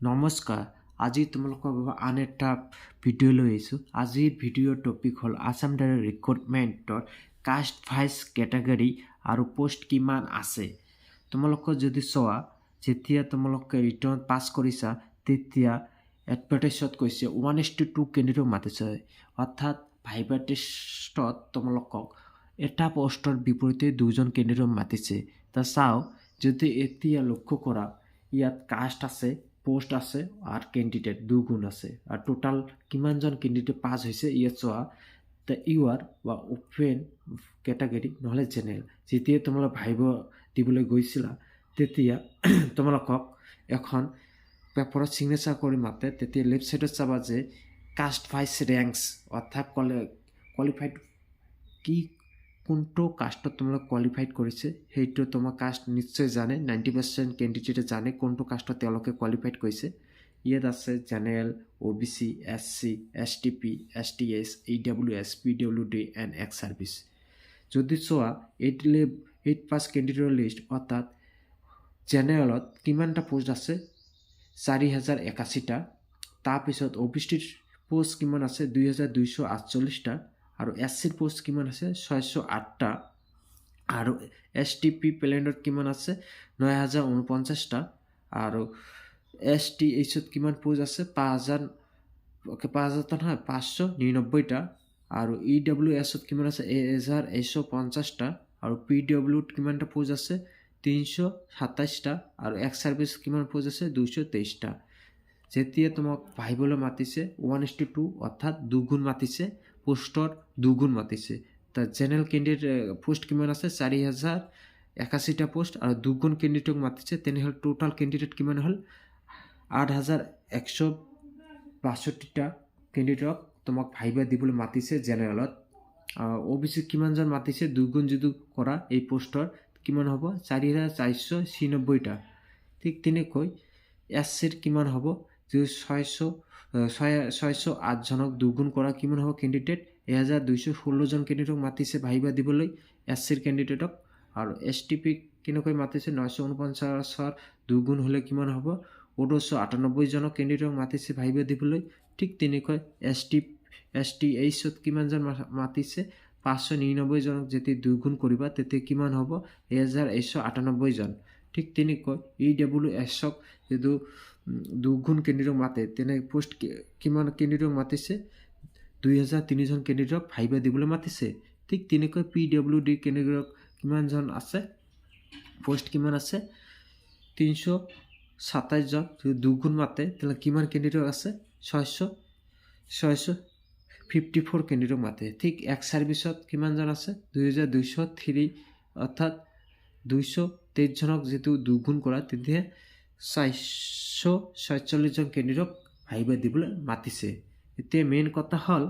নমস্কাৰ। আজি তোমালোকৰ বাবে আন এটা ভিডিঅ' লৈ আহিছোঁ। আজিৰ ভিডিঅ'ৰ টপিক হ'ল আছাম ডাইৰেক্ট ৰিক্ৰুটমেণ্টৰ কাষ্ট ভাইজ কেটেগৰী আৰু পোষ্ট কিমান আছে। তোমালোকৰ যদি চোৱা, যেতিয়া তোমালোকে ৰিটাৰ্ণ পাছ কৰিছা তেতিয়া এডভাৰটাইজত কৈছে 1:2 কেণ্ডিডেটক মাতিছে, অৰ্থাৎ ভাইবা টেষ্টত তোমালোকক এটা পোষ্টৰ বিপৰীতে 2জন কেণ্ডিডেটক মাতিছে। চাওঁ, যদি এতিয়া লক্ষ্য কৰা ইয়াত কাষ্ট আছে, পোষ্ট আছে আৰু কেণ্ডিডেট দুগুণ আছে, আৰু টোটাল কিমানজন কেণ্ডিডেট পাছ হৈছে ইয়াত চোৱা। ইউআৰ বা অপেন কেটেগৰী নহ'লে জেনেৰেল। যেতিয়া তোমালোক ভাইব দিবলৈ গৈছিলা তেতিয়া তোমালোকক এখন পেপাৰত ছিগনেচাৰ কৰি মাতে, তেতিয়া লেফ্ট ছাইডত চাবা যে কাষ্ট ভাইজ ৰেংকছ, অৰ্থাৎ কোৱালিফাইড কি কোনটো কাষ্টত তোমালোক কোৱালিফাইড কৰিছে সেইটো তোমাৰ কাষ্ট নিশ্চয় জানে। 90% কেণ্ডিডেটে জানে কোনটো কাষ্টত তেওঁলোকে কোৱালিফাইড কৰিছে। ইয়াত আছে general, OBC, SC, STP, STS, EWS, PWD and x service. যদি চোৱা 8 পাছ কেণ্ডিডেটৰ লিষ্ট, অৰ্থাৎ জেনেৰেলত কিমানটা পোষ্ট আছে 4081টা। তাৰপিছত OBCৰ পোষ্ট কিমান আছে 2248টা, আৰু SCৰ পোষ্ট কিমান আছে 608টা, আৰু STP প্লেণ্ডত কিমান আছে 9049টা, আৰু STHত কিমান পোষ্ট আছে 5,599টা, আৰু EWSত কিমান আছে 1150টা, আৰু PWত কিমানটা পোষ্ট আছে 327টা, আৰু এক্স ছাৰ্ভিচ কিমান পোষ্ট আছে 223টা। যেতিয়া তোমাক ভাইবলৈ মাতিছে 1:2, অৰ্থাৎ দুগুণ মাতিছে, পোষ্টৰ দুগুণ মাতিছে। জেনেৰেল কেণ্ডিডেট পোষ্ট কিমান আছে 4081টা পোষ্ট, আৰু দুগুণ কেণ্ডিডেটক মাতিছে, তেনেহ'লে টোটাল কেণ্ডিডেট কিমান হ'ল 8162টা কেণ্ডিডেটক তোমাক ভাইবা দিবলৈ মাতিছে জেনেৰেলত। OBC কিমানজন মাতিছে দুগুণ যদি কৰা এই পোষ্টৰ কিমান হ'ব 4496টা। ঠিক তেনেকৈ SCৰ কিমান হ'ব, যদি 608জনক দুগুণ কৰা কিমান হ'ব কেণ্ডিডেট 1216জন কেণ্ডিডেটক মাতিছে ভাইবা দিবলৈ SCৰ কেণ্ডিডেটক। আৰু STP কেনেকৈ মাতিছে 949ৰ দুগুণ হ'লে কিমান হ'ব 1498জনক কেণ্ডিডেটক মাতিছে ভাইবা দিবলৈ। ঠিক তেনেকৈ STHত কিমানজন মাতিছে 599জনক যেতিয়া দুগুণ কৰিবা তেতিয়া কিমান হ'ব 1198জন। ঠিক তেনেকৈ EWSক যদি দুগুণ কেণ্ডিডেটক মাতে তেনে পোষ্ট কিমান কেণ্ডিডেটক মাতিছে 2003জন কেণ্ডিডেটক ভাইবা দিবলৈ মাতিছে। ঠিক তেনেকৈ PWD কেণ্ডিডেটক কিমানজন আছে, পোষ্ট কিমান আছে 327জন, যদি দুগুণ মাতে তেতিয়াহ'লে কিমান কেণ্ডিডেট আছে 654 কেণ্ডিডেটক মাতে। ঠিক এক্স ছাৰ্ভিচত কিমানজন আছে 2203, অৰ্থাৎ 223জনক যিটো দুগুণ কৰা তেতিয়া 447জন কেণ্ডিডেটক ভাইবা দিবলৈ মাতিছে। এতিয়া মেইন কথা হ'ল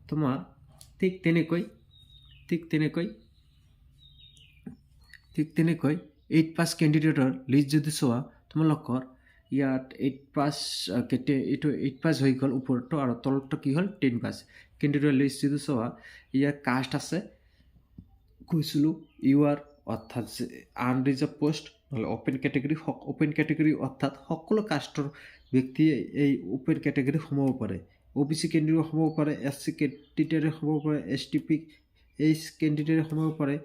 তোমাৰ ঠিক তেনেকৈ 8 পাছ কেণ্ডিডেটৰ লিষ্ট যদি চোৱা, তোমালোকৰ ইয়াত 8 পাছ হৈ গ'ল ওপৰতো, আৰু তলতো কি হ'ল 10 পাছ কেণ্ডিডেটৰ লিষ্ট যদি চোৱা, ইয়াত কাষ্ট আছে কৈছিলোঁ UR, অৰ্থাৎ আনৰিজাৰ্ভ পোষ্ট নহ'লে অপেন কেটেগৰী, অৰ্থাৎ সকলো কাষ্টৰ ব্যক্তিয়ে এই অপেন কেটেগৰী সোমাব পাৰে। OBC কেণ্ডিডেট সোমাব পাৰে, SC কেণ্ডিডেট সোমাব পাৰে, STP কেণ্ডিডেট সোমাব পাৰে,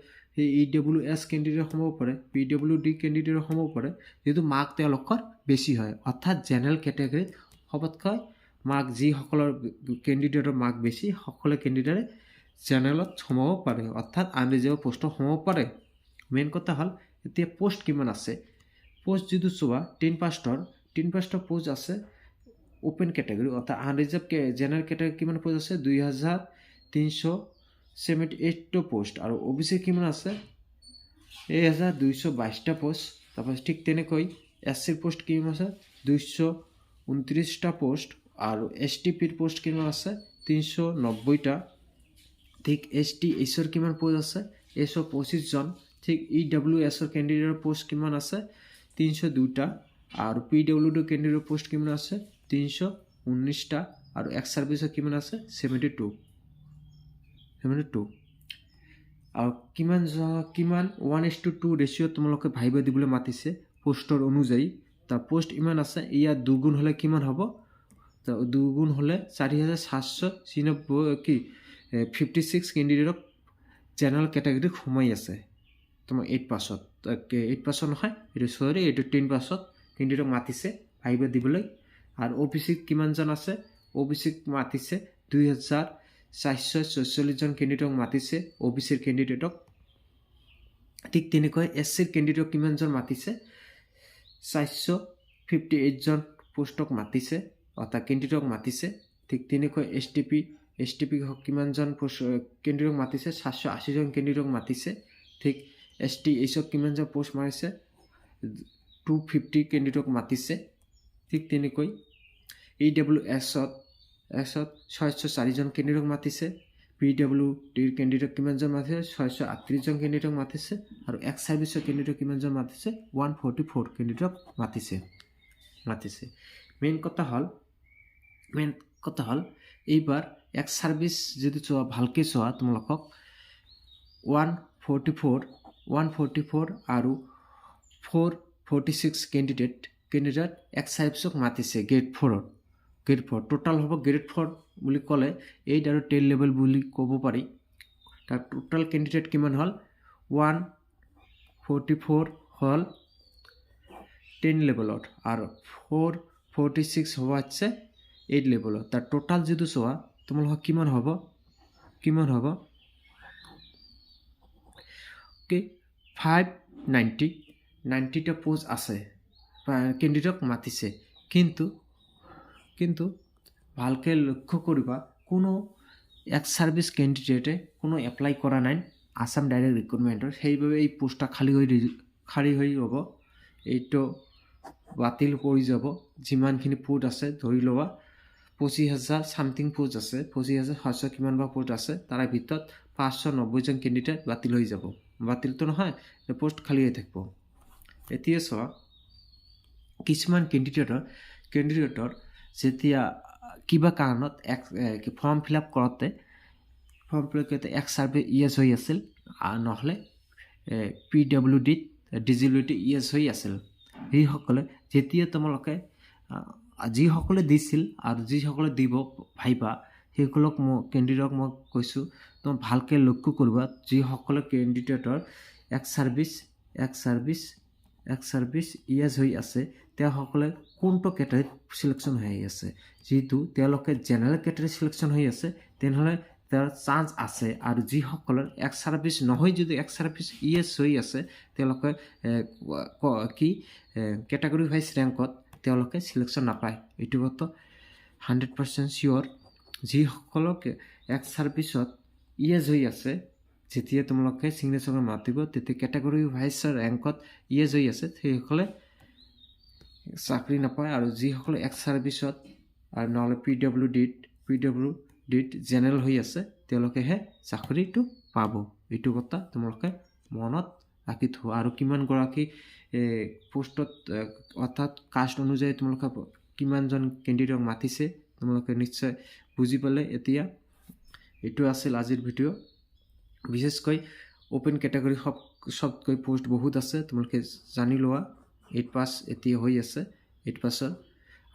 EWS কেণ্ডিডেট সোমাব পাৰে, PWD কেণ্ডিডেট সোমাব পাৰে, যিহেতু মাৰ্ক তেওঁলোকৰ বেছি হয়। অৰ্থাৎ জেনেৰেল কেটেগৰীত সবতকৈ মাৰ্ক যিসকলৰ কেণ্ডিডেটৰ মাৰ্ক বেছি সকলো কেণ্ডিডেটে জেনেৰেলত সোমাব পাৰে, অৰ্থাৎ আনৰিজাৰ্ভ পোষ্টত সোমাব পাৰে। মেইন কথা হ'ল এতিয়া পোষ্ট কিমান আছে। পোষ্ট যদি চোৱা 10 পাছৰ পোষ্ট আছে অপেন কেটেগৰী, অৰ্থাৎ আনৰিজাৰ্ভ জেনেৰেল কেটেগৰী কিমান পোষ্ট আছে 2378টা পোষ্ট, আৰু OBC কিমান আছে 1222টা পোষ্ট। তাৰপাছত ঠিক তেনেকৈ SCৰ পোষ্ট কিমান আছে 229টা পোষ্ট, আৰু STPৰ পোষ্ট কিমান আছে 390টা। ঠিক STHৰ কিমান পোষ্ট আছে 125জন। ঠিক EWSৰ কেণ্ডিডেটৰ পোষ্ট কিমান আছে 302টা, আৰু PWD কেণ্ডিডেটৰ পোষ্ট কিমান আছে 319টা, আৰু এক্স ছাৰ্ভিচৰ কিমান আছে 72। আৰু কিমান 1:2 ৰেচিঅ'ত তোমালোকে ভাইবা দিবলৈ মাতিছে পোষ্টৰ অনুযায়ী তাৰ পোষ্ট ইমান আছে, ইয়াত দুগুণ হ'লে কিমান হ'ব? তো দুগুণ হ'লে 4796 কি 56 কেণ্ডিডেটক জেনেৰেল কেটেগৰীত সোমাই আছে তোমাৰ 8% 8% নহয়, এইটো চৰি, এইটো 10% কেণ্ডিডেটক মাতিছে আহিব দিবলৈ। আৰু OBC কিমানজন আছে? OBC মাতিছে 2446জন কেণ্ডিডেটক মাতিছে OBC কেণ্ডিডেটক। ঠিক তেনেকৈ SC কেণ্ডিডেটক কিমানজন মাতিছে? 458জন পোষ্টক মাতিছে, অৰ্থাৎ কেণ্ডিডেটক মাতিছে। ঠিক তেনেকৈ STP কিমানজন কেণ্ডিডেটক মাতিছে? 780জন কেণ্ডিডেটক মাতিছে। ঠিক STHক কিমানজন পোষ্ট মাৰিছে? 250 কেণ্ডিডেটক মাতিছে। ঠিক তেনেকৈ EWSত 604জন কেণ্ডিডেটক মাতিছে। PWDৰ কেণ্ডিডেট কিমানজন মাতিছে? 638জন কেণ্ডিডেটক মাতিছে। আৰু এক্স ছাৰ্ভিচৰ কেণ্ডিডেট কিমানজন মাতিছে? 144 কেণ্ডিডেটক মাতিছে। মেইন কথা হ'ল এইবাৰ এক্স ছাৰ্ভিচ যদি চোৱা, ভালকৈ চোৱা, তোমালোকক 144 আৰু 446 কেণ্ডিডেট এক্স ছাৰ্ভিচক মাতিছে গ্ৰেড 4 টোটাল হ'ব। গ্ৰেড 4 বুলি ক'লে 8 আৰু 10 লেভেল বুলি ক'ব পাৰি। তাৰ টোটাল কেণ্ডিডেট কিমান হ'ল? 144 হ'ল 10 লেভেলত আৰু 446 হ'ব আছে 8 লেভেলত। তাৰ টোটাল যদি চোৱা তোমালোকৰ কিমান হ'ব? 590টা পোষ্ট আছে, কেণ্ডিডেটক মাতিছে। কিন্তু ভালকৈ লক্ষ্য কৰিবা, কোনো এক্স ছাৰ্ভিচ কেণ্ডিডেটে কোনো এপ্লাই কৰা নাই আছাম ডাইৰেক্ট ৰিক্ৰুটমেণ্টৰ। সেইবাবে এই পোষ্টটা খালী হৈ ৰ'ব, এইটো বাতিল কৰি যাব। যিমানখিনি পোষ্ট আছে ধৰি লোৱা 25,000 ছামথিং পোষ্ট আছে, 25,600 কিমান বা পোষ্ট আছে, তাৰে ভিতৰত 590জন কেণ্ডিডেট বাতিল হৈ যাব। বাতিলটো নহয়, পোষ্ট খালী হৈ থাকিব। এতিয়া চোৱা, কিছুমান কেণ্ডিডেটৰ যেতিয়া কিবা কাৰণত ফৰ্ম ফিল আপ কৰোঁতে এক্স ছাৰ্ভিচ ইয়েছ হৈ আছিল, নহ'লে PWDত ডিজিবিলিটি ইয়েছ হৈ আছিল। সেইসকলে যেতিয়া তোমালোকে যিসকলে দিছিল আৰু যিসকলে দিব ভাবিবা, সেইসকলক কেণ্ডিডেটক মই কৈছোঁ, তোমাক ভালকৈ লক্ষ্য কৰিবা। যিসকলে কেণ্ডিডেটৰ এক্স ছাৰ্ভিচ ইয়েছ হৈ আছে, তেওঁসকলে কোনটো কেটেগৰীত চিলেকশ্যন হৈ আছে। যিহেতু তেওঁলোকে জেনেৰেল কেটেগৰীত চিলেকশ্যন হৈ আছে, তেনেহ'লে তেওঁৰ চান্স আছে। আৰু যিসকলৰ এক্স ছাৰ্ভিচ নহয়, যদি এক্স ছাৰ্ভিচ ইয়েছ হৈ আছে, তেওঁলোকে কেটেগৰী ৱাইজ ৰেংকত তেওঁলোকে চিলেকশ্যন নাপায়। এইটো কথা 100% চিয়'ৰ। যিসকলক এক্স ছাৰ্ভিচত ইয়েছ হৈ আছে, যেতিয়া তোমালোকে ছিগনেচাৰ মাতিব, তেতিয়া কেটেগৰী ৱাইজ ৰেংকত ইয়েছ হৈ আছে, সেইসকলে চাকৰি নাপায়। আৰু যিসকলে এক্স ছাৰ্ভিচত আৰু নহ'লে PWDত জেনেৰেল হৈ আছে, তেওঁলোকেহে চাকৰিটো পাব। এইটো কথা তোমালোকে মনত ৰাখি থোৱা। আৰু কিমানগৰাকী পোষ্টত, অৰ্থাৎ কাষ্ট অনুযায়ী তোমালোকে কিমানজন কেণ্ডিডেটক মাতিছে, তোমালোকে নিশ্চয় বুজি পালে। এতিয়া এইটো আছিল আজিৰ ভিডিঅ'। বিশেষকৈ অ'পেন কেটেগৰী চবতকৈ পোষ্ট বহুত আছে, তোমালোকে জানি লোৱা। 8 পাছ এতিয়া হৈ আছে, 8 পাছৰ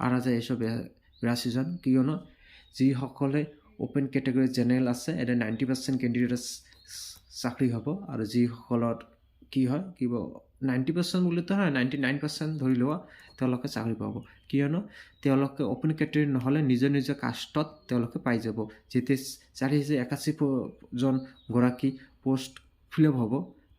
8,182জন। কিয়নো যিসকলে অ'পেন কেটেগৰী জেনেৰেল আছে, এতিয়া 90% কেণ্ডিডেটৰ চাকৰি হ'ব। আৰু যিসকলৰ কি হয়, 90% বুলিতো হয়, 99% ধৰি লোৱা, তেওঁলোকে চাকৰি পাব। কিয়নো তেওঁলোকে অ'পেন কেটেগৰী নহ'লে নিজৰ কাষ্টত তেওঁলোকে পাই যাব। যেতিয়া 4,081জন পোষ্ট ফিল আপ হ'ব,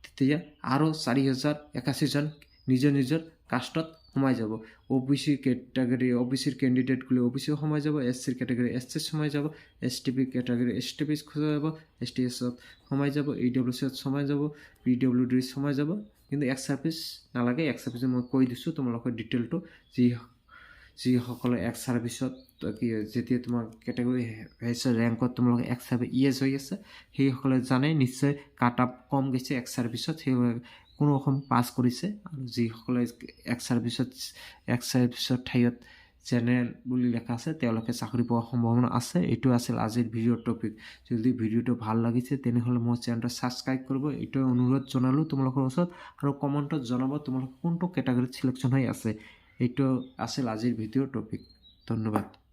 তেতিয়া আৰু 4,081জন নিজৰ কাষ্টত সোমাই যাব। OBCৰ কেণ্ডিডেট গ'লে OBC সোমাই যাব, SCৰ কেটেগৰী SC সোমাই যাব, STP কেটেগৰী STP সোমাই যাব, STSত সোমাই যাব, EWCত সোমাই যাব, PWDত সোমাই যাব। কিন্তু এক্স ছাৰ্ভিচ নালাগে। এক্স ছাৰ্ভিচত মই কৈ দিছোঁ তোমালোকৰ ডিটেইলটো। যিসকলে এক্স ছাৰ্ভিচত যেতিয়া তোমাৰ কেটেগৰী ৰেংকত তোমালোকে এক্স ছাৰ্ভিচ ইয়েছ হৈ আছে, সেইসকলে জানে নিশ্চয় কাট আপ কম গৈছে এক্স ছাৰ্ভিচত, সেইসকলে কোনো অসম পাছ কৰিছে। আৰু যিসকলে এক্স ছাৰ্ভিচৰ ঠাইত জেনেৰেল বুলি লেখা আছে, তেওঁলোকে চাকৰি পোৱাৰ সম্ভাৱনা আছে। এইটো আছিল আজিৰ ভিডিঅ'ৰ টপিক। যদি ভিডিঅ'টো ভাল লাগিছে, তেনেহ'লে মোৰ চেনেলটো ছাবস্ক্ৰাইব কৰিব, এইটোৱে অনুৰোধ জনালোঁ তোমালোকৰ ওচৰত। আৰু কমেণ্টত জনাব তোমালোকে কোনটো কেটেগৰীত চিলেকশ্যন হৈ আছে। এইটো আছিল আজিৰ ভিডিঅ'ৰ টপিক। ধন্যবাদ।